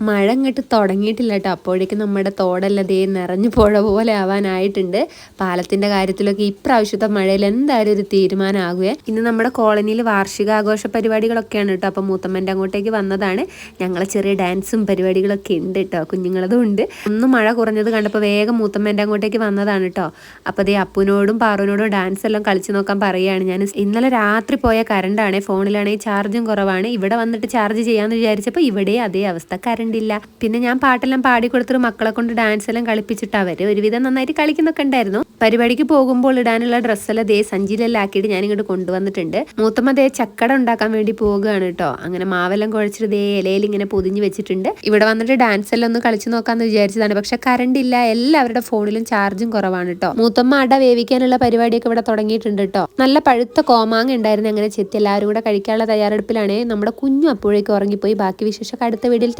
മഴ ഇങ്ങോട്ട് തുടങ്ങിയിട്ടില്ല കേട്ടോ. അപ്പോഴേക്കും നമ്മുടെ തോടെല്ലാം ദേ നിറഞ്ഞു പുഴ പോലെ ആവാനായിട്ടുണ്ട്. പാലത്തിൻ്റെ കാര്യത്തിലൊക്കെ ഇപ്രാവശ്യത്തെ മഴയിൽ എന്തായാലും ഒരു തീരുമാനമാകുകയെ. ഇന്ന് നമ്മുടെ കോളനിയിൽ വാർഷികാഘോഷ പരിപാടികളൊക്കെയാണ് കേട്ടോ. അപ്പോൾ മൂത്തമ്മൻ്റെ അങ്ങോട്ടേക്ക് വന്നതാണ്. ഞങ്ങളെ ചെറിയ ഡാൻസും പരിപാടികളൊക്കെ ഉണ്ട് കേട്ടോ, കുഞ്ഞുങ്ങളതും ഉണ്ട്. ഒന്ന് മഴ കുറഞ്ഞത് കണ്ടപ്പോൾ വേഗം മൂത്തമ്മൻ്റെ അങ്ങോട്ടേക്ക് വന്നതാണ് കേട്ടോ. അപ്പോൾ അതേ അപ്പുവിനോടും പാറുവിനോടും ഡാൻസ് എല്ലാം കളിച്ച് നോക്കാൻ പറയുകയാണ്. ഞാൻ ഇന്നലെ രാത്രി പോയ കറണ്ടാണ്, ഫോണിലാണെങ്കിൽ ചാർജും കുറവാണ്. ഇവിടെ വന്നിട്ട് ചാർജ് ചെയ്യാമെന്ന് വിചാരിച്ചപ്പോൾ ഇവിടെ അതേ അവസ്ഥ, കറണ്ട് ഇല്ല. പിന്നെ ഞാൻ പാട്ടെല്ലാം പാടിക്കൊടുത്തിട്ട് മക്കളെ കൊണ്ട് ഡാൻസ് എല്ലാം കളിപ്പിച്ചിട്ട് അവര് ഒരുവിധം നന്നായിട്ട് കളിക്കുന്നൊക്കെ ഉണ്ടായിരുന്നു. പരിപാടിക്ക് പോകുമ്പോൾ ഇടാനുള്ള ഡ്രസ്സെല്ലാം ദേ സഞ്ചിയിലെല്ലാം ആക്കിയിട്ട് ഞാൻ ഇങ്ങോട്ട് കൊണ്ടുവന്നിട്ടുണ്ട്. മൂത്തമ്മ ദേ ചക്കട ഉണ്ടാക്കാൻ വേണ്ടി പോവുകയാണ് കേട്ടോ. അങ്ങനെ മാവെല്ലാം കുഴച്ചിട്ട് ദേ ഇലയിൽ ഇങ്ങനെ പൊതിഞ്ഞ് വെച്ചിട്ടുണ്ട്. ഇവിടെ വന്നിട്ട് ഡാൻസ് എല്ലാം ഒന്ന് കളിച്ചു നോക്കാന്ന് വിചാരിച്ചതാണ്. പക്ഷെ കറണ്ട് ഇല്ല, എല്ലാവരുടെ ഫോണിലും ചാർജും കുറവാണ് കേട്ടോ. മൂത്തമ്മ അട വേവിക്കാനുള്ള പരിപാടിയൊക്കെ ഇവിടെ തുടങ്ങിയിട്ടുണ്ട് കേട്ടോ. നല്ല പഴുത്ത കോമാങ്ങ ഉണ്ടായിരുന്നു, അങ്ങനെ ചെത്തി എല്ലാവരും കൂടെ കഴിക്കാനുള്ള തയ്യാറെടുപ്പിലാണ്. നമ്മുടെ കുഞ്ഞു അപ്പോഴേക്കും ഉറങ്ങിപ്പോയി. ബാക്കി വിശേഷമൊക്കെ അടുത്ത വീഡിയോയിൽ